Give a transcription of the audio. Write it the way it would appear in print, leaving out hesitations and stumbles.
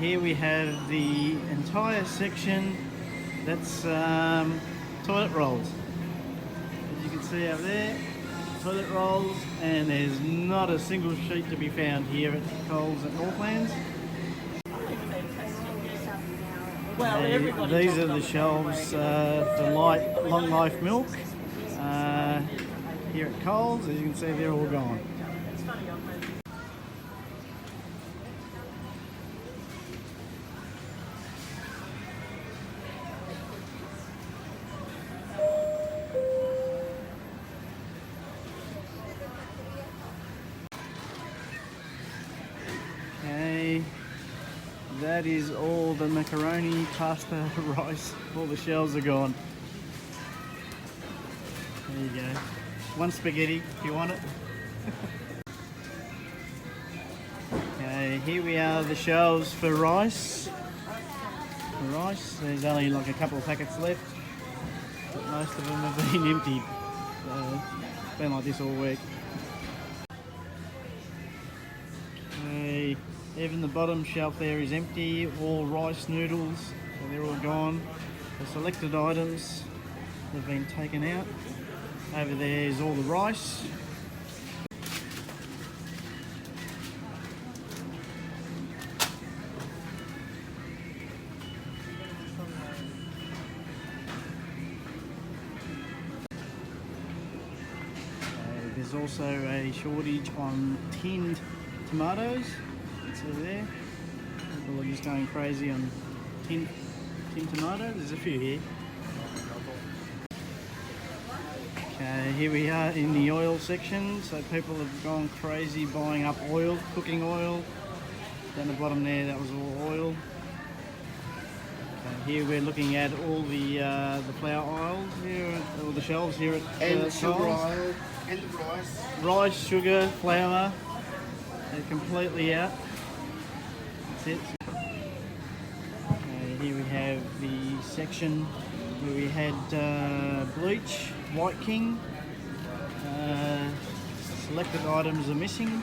here we have the entire section that's toilet rolls. As you can see up there, toilet rolls, and there's not a single sheet to be found here at Coles at Northlands. These are the shelves for long life milk here at Coles. As you can see, they're all gone. Okay, that is all the macaroni, pasta, rice. All the shelves are gone. There you go. One spaghetti if you want it. Okay, here we are, the shelves for rice. There's only like a couple of packets left, but most of them have been emptied. So it's been like this all week. Okay, even the bottom shelf there is empty, all rice noodles, so they're all gone. The selected items have been taken out. Over there is all the rice. There's also a shortage on tinned tomatoes. It's over there. People are just going crazy on tinned tomatoes. There's a few here. Okay, here we are in the oil section. So people have gone crazy buying up oil, cooking oil. Down the bottom there, that was all oil. Okay, here we're looking at all the flour aisles here, all the shelves here at and sugar Coles. aisle, and the rice. Rice, sugar, flour, they're completely out. That's it. Okay, here we have the section where we had bleach, White King. Selected items are missing.